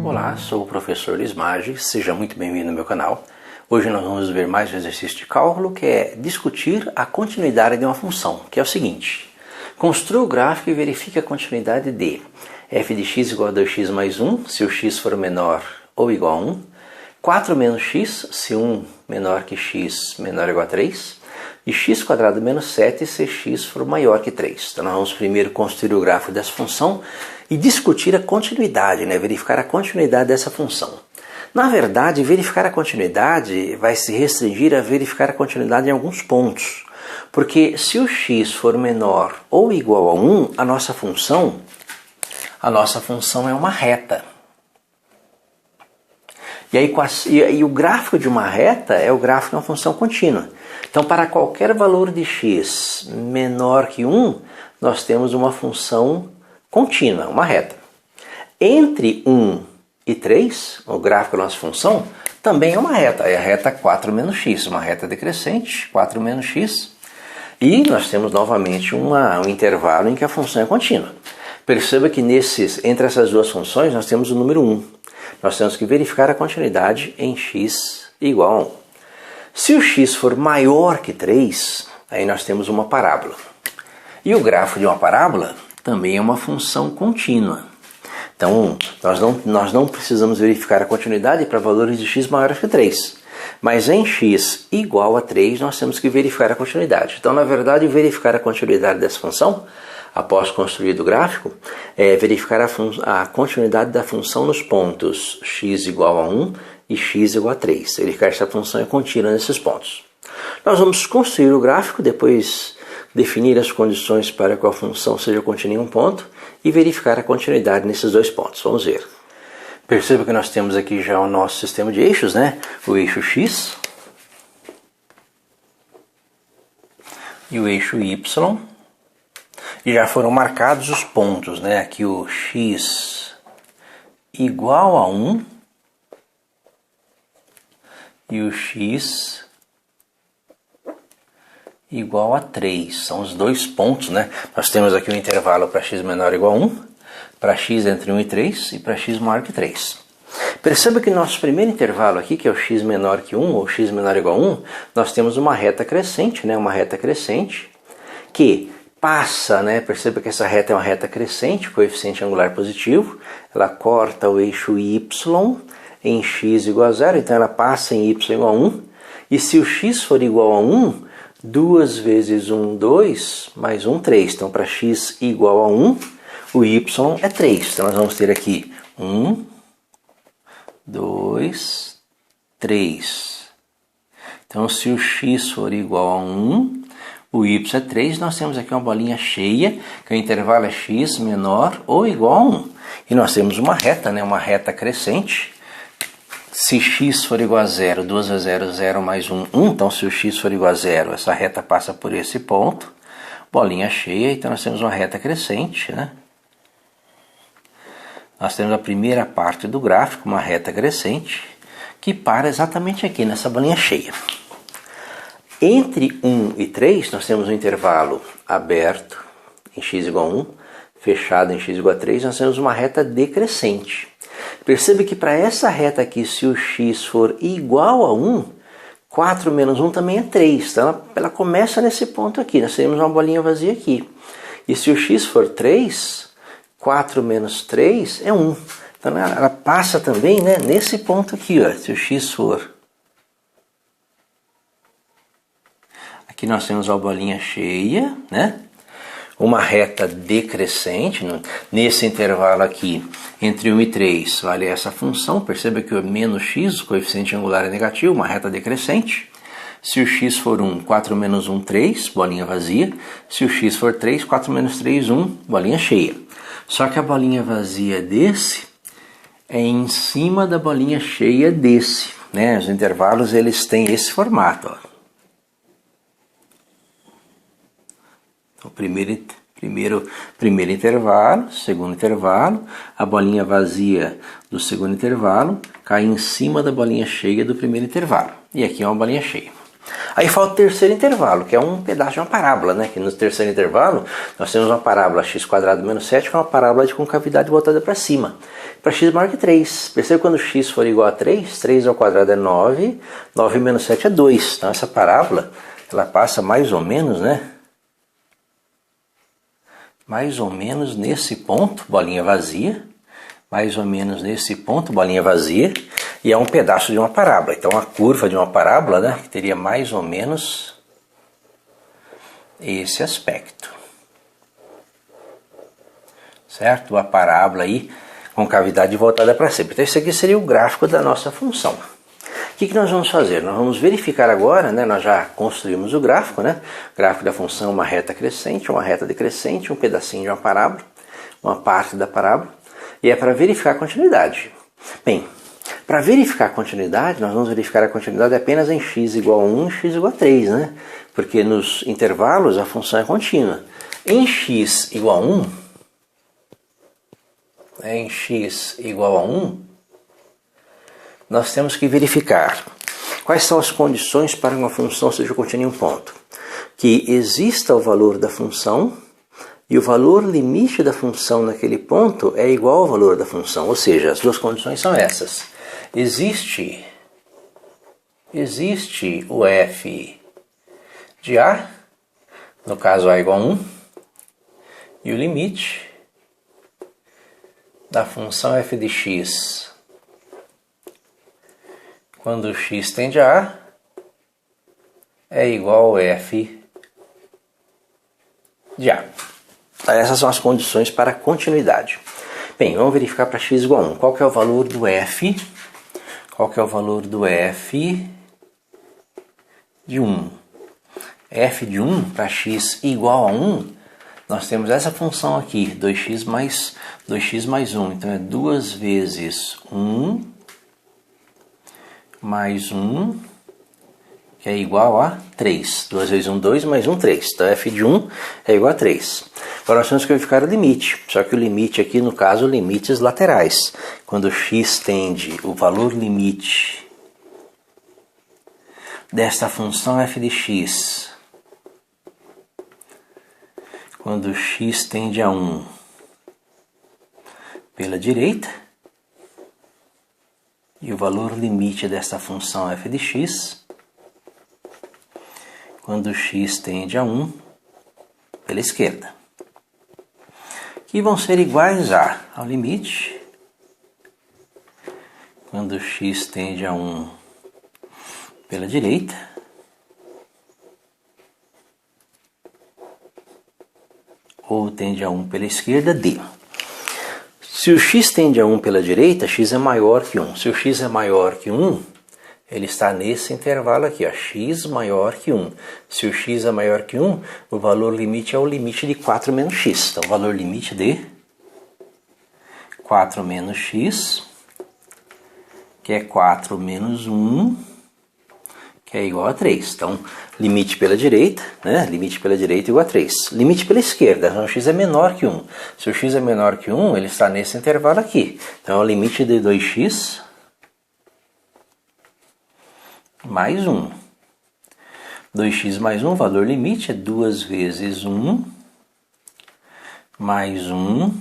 Olá, sou o professor Lismage, seja muito bem-vindo ao meu canal. Hoje nós vamos ver mais um exercício de cálculo que é discutir a continuidade de uma função, que é o seguinte: construa o gráfico e verifique a continuidade de f de x igual a 2x mais 1, se o x for menor ou igual a 1, 4 menos x, se 1 menor que x menor ou igual a 3, e x² menos 7 se x for maior que 3. Então nós vamos primeiro construir o gráfico dessa função e discutir a continuidade, verificar a continuidade dessa função. Na verdade, verificar a continuidade vai se restringir a verificar a continuidade em alguns pontos. Porque se o x for menor ou igual a 1, a nossa função é uma reta. E o gráfico de uma reta é o gráfico de uma função contínua. Então, para qualquer valor de x menor que 1, nós temos uma função contínua, uma reta. Entre 1 e 3, o gráfico da nossa função, também é uma reta. É a reta 4 menos x, uma reta decrescente, 4 menos x. E nós temos novamente um intervalo em que a função é contínua. Perceba que entre essas duas funções nós temos o número 1. Nós temos que verificar a continuidade em x igual a 1. Se o x for maior que 3, aí nós temos uma parábola. E o gráfico de uma parábola também é uma função contínua. Então, nós não precisamos verificar a continuidade para valores de x maiores que 3. Mas em x igual a 3, nós temos que verificar a continuidade. Então, na verdade, verificar a continuidade dessa função, após construir o gráfico, é verificar a continuidade da função nos pontos x igual a 1 e x igual a 3. Verificar se a função é contínua nesses pontos. Nós vamos construir o gráfico, depois definir as condições para que a função seja contínua em um ponto e verificar a continuidade nesses dois pontos. Vamos ver. Perceba que nós temos aqui já o nosso sistema de eixos, O eixo x e o eixo y. E já foram marcados os pontos, Aqui o x igual a 1 e o x igual a 3. São os dois pontos, Nós temos aqui um intervalo para x menor ou igual a 1, para x entre 1 e 3 e para x maior que 3. Perceba que nosso primeiro intervalo aqui, que é o x menor que 1 ou x menor ou igual a 1, nós temos uma reta crescente, Uma reta crescente que passa, Perceba que essa reta é uma reta crescente, coeficiente angular positivo. Ela corta o eixo y em x igual a 0, então ela passa em y igual a 1. E se o x for igual a 1, 2 vezes 1, 2, mais 1, 3. Então, para x igual a 1, o y é 3. Então, nós vamos ter aqui 1, 2, 3. Então, se o x for igual a 1, o y é 3, nós temos aqui uma bolinha cheia, que o intervalo é x menor ou igual a 1. E nós temos uma reta, Uma reta crescente. Se x for igual a 0, 2 vezes 0, 0 mais 1, 1. Então, se o x for igual a 0, essa reta passa por esse ponto. Bolinha cheia, então nós temos uma reta crescente, Nós temos a primeira parte do gráfico, uma reta crescente, que para exatamente aqui, nessa bolinha cheia. Entre 1 e 3, nós temos um intervalo aberto em x igual a 1, fechado em x igual a 3, nós temos uma reta decrescente. Perceba que para essa reta aqui, se o x for igual a 1, 4 menos 1 também é 3. Então ela começa nesse ponto aqui, nós temos uma bolinha vazia aqui. E se o x for 3, 4 menos 3 é 1. Então ela passa também nesse ponto aqui, se o x for... Aqui nós temos uma bolinha cheia, Uma reta decrescente. Nesse intervalo aqui, entre 1 e 3, vale essa função. Perceba que o menos x, o coeficiente angular é negativo, uma reta decrescente. Se o x for 1, 4 menos 1, 3, bolinha vazia. Se o x for 3, 4 menos 3, 1, bolinha cheia. Só que a bolinha vazia desse é em cima da bolinha cheia desse. Os intervalos eles têm esse formato, Então, primeiro intervalo, segundo intervalo, a bolinha vazia do segundo intervalo cai em cima da bolinha cheia do primeiro intervalo. E aqui é uma bolinha cheia. Aí falta o terceiro intervalo, que é um pedaço de uma parábola, né? Que no terceiro intervalo nós temos uma parábola x² menos 7, que é uma parábola de concavidade voltada para cima. Para x maior que 3. Percebe que quando x for igual a 3, 3 ao quadrado é 9, 9 menos 7 é 2. Então essa parábola, ela passa mais ou menos, né? Mais ou menos nesse ponto, bolinha vazia. Mais ou menos nesse ponto, bolinha vazia. E é um pedaço de uma parábola. Então a curva de uma parábola, né, que teria mais ou menos esse aspecto. Certo? A parábola aí com cavidade voltada para cima. Então esse aqui seria o gráfico da nossa função. O que nós vamos fazer? Nós vamos verificar agora, né, nós já construímos o gráfico, né? O gráfico da função é uma reta crescente, uma reta decrescente, um pedacinho de uma parábola, uma parte da parábola, e é para verificar a continuidade. Bem, para verificar a continuidade, nós vamos verificar a continuidade apenas em x igual a 1 e x igual a 3, né? Porque nos intervalos a função é contínua. Em x igual a 1, nós temos que verificar quais são as condições para que uma função seja contínua em um ponto. Que exista o valor da função e o valor limite da função naquele ponto é igual ao valor da função. Ou seja, as duas condições são essas. Existe o f de a, no caso a igual a 1, e o limite da função f de x quando x tende a A é igual ao f de A. Essas são as condições para a continuidade. Bem, vamos verificar para x igual a 1. Qual que é o valor do f? Qual que é o valor do f de 1? F de 1 para x igual a 1, nós temos essa função aqui, 2x mais 1. Então é 2 vezes 1 mais 1, que é igual a 3. 2 vezes 1, 2, mais 1, 3. Então f de 1 é igual a 3. Agora nós temos que verificar o limite. Só que o limite aqui, no caso, limites laterais. Quando x tende, o valor limite desta função f de x, quando x tende a 1 pela direita, e o valor limite desta função f de x, quando x tende a 1 pela esquerda, que vão ser iguais ao limite, quando x tende a 1 pela direita, ou tende a 1 pela esquerda, d. Se o x tende a 1 pela direita, x é maior que 1. Se o x é maior que 1, ele está nesse intervalo aqui, ó, x maior que 1. Se o x é maior que 1, o valor limite é o limite de 4 menos x. Então, o valor limite de 4 menos x, que é 4 menos 1, que é igual a 3. Então, limite pela direita, né? Limite pela direita igual a 3. Limite pela esquerda, então o x é menor que 1. Se o x é menor que 1, ele está nesse intervalo aqui. Então, é o limite de 2x mais 1. 2x mais 1, valor limite é 2 vezes 1 mais 1,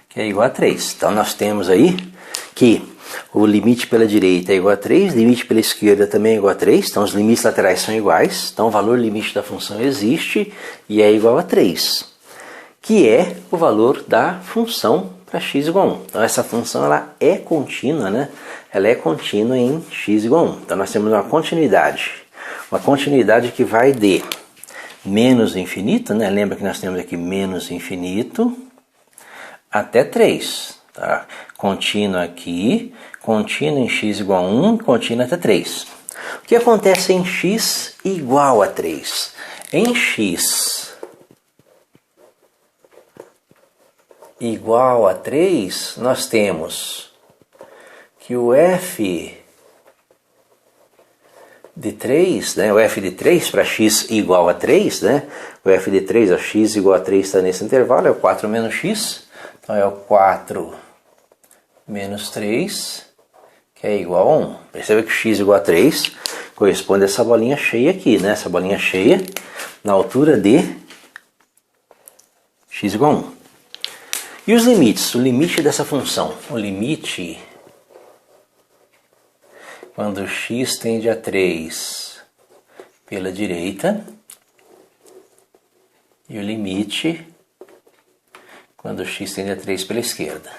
que é igual a 3. Então, nós temos aí que o limite pela direita é igual a 3, limite pela esquerda também é igual a 3, então os limites laterais são iguais, então o valor limite da função existe e é igual a 3, que é o valor da função para x igual a 1. Então essa função ela é contínua, né? Ela é contínua em x igual a 1. Então nós temos uma continuidade que vai de menos infinito, né? Lembra que nós temos aqui menos infinito até 3, tá? Contínua aqui, contínua em x igual a 1, contínua até 3. O que acontece em x igual a 3? Em x igual a 3, nós temos que o f de 3, né? O f de 3 para x igual a 3, né? O f de 3, a x igual a 3 está nesse intervalo, é o 4 menos x, então é o 4 menos 3, que é igual a 1. Perceba que x igual a 3, corresponde a essa bolinha cheia aqui, né? Essa bolinha cheia na altura de x igual a 1. E os limites? O limite dessa função. O limite quando x tende a 3 pela direita e o limite quando x tende a 3 pela esquerda.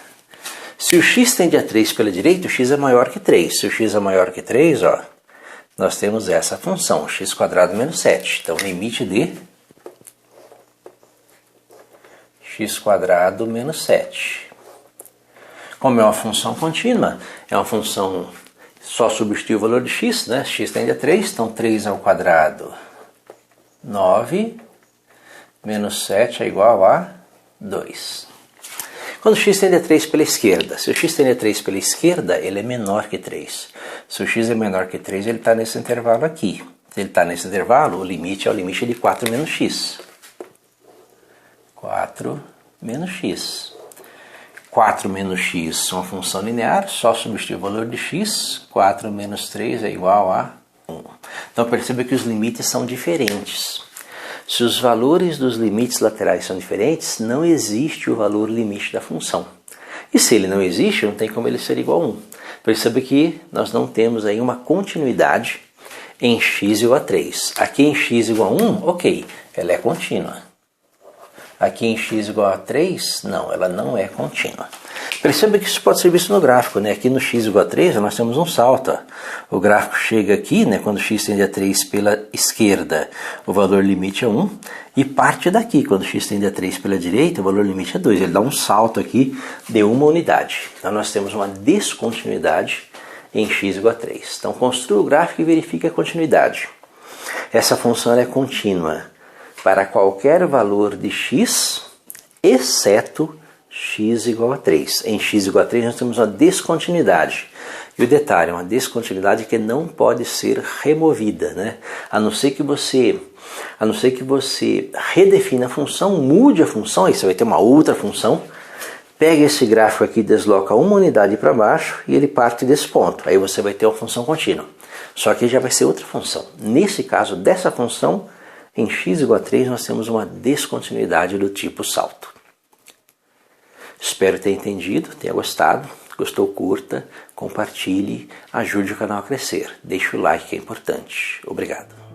Se o x tende a 3 pela direita, o x é maior que 3. Se o x é maior que 3, ó, nós temos essa função, x² menos 7. Então, limite de x² menos 7. Como é uma função contínua, é uma função, só substituir o valor de x, né? X tende a 3, então 3 ao quadrado, 9, menos 7 é igual a 2. Quando x tende a 3 pela esquerda, se o x tende a 3 pela esquerda, ele é menor que 3. Se o x é menor que 3, ele está nesse intervalo aqui. Se ele está nesse intervalo, o limite é o limite de 4 menos x. 4 menos x. 4 menos x é uma função linear, só substituir o valor de x. 4 menos 3 é igual a 1. Então perceba que os limites são diferentes. Se os valores dos limites laterais são diferentes, não existe o valor limite da função. E se ele não existe, não tem como ele ser igual a 1. Perceba que nós não temos aí uma continuidade em x igual a 3. Aqui em x igual a 1, ok, ela é contínua. Aqui em x igual a 3, não, ela não é contínua. Perceba que isso pode ser visto no gráfico, né? Aqui no x igual a 3, nós temos um salto. O gráfico chega aqui, né? Quando x tende a 3 pela esquerda, o valor limite é 1. E parte daqui, quando x tende a 3 pela direita, o valor limite é 2. Ele dá um salto aqui de uma unidade. Então nós temos uma descontinuidade em x igual a 3. Então construa o gráfico e verifique a continuidade. Essa função é contínua para qualquer valor de x, exceto x igual a 3. Em x igual a 3 nós temos uma descontinuidade. E o detalhe, uma descontinuidade que não pode ser removida, né? A não ser que você redefina a função, mude a função, aí você vai ter uma outra função, pega esse gráfico aqui, desloca uma unidade para baixo e ele parte desse ponto. Aí você vai ter uma função contínua. Só que já vai ser outra função. Nesse caso dessa função, em x igual a 3 nós temos uma descontinuidade do tipo salto. Espero ter entendido, tenha gostado. Gostou, curta, compartilhe, ajude o canal a crescer. Deixe o like que é importante. Obrigado.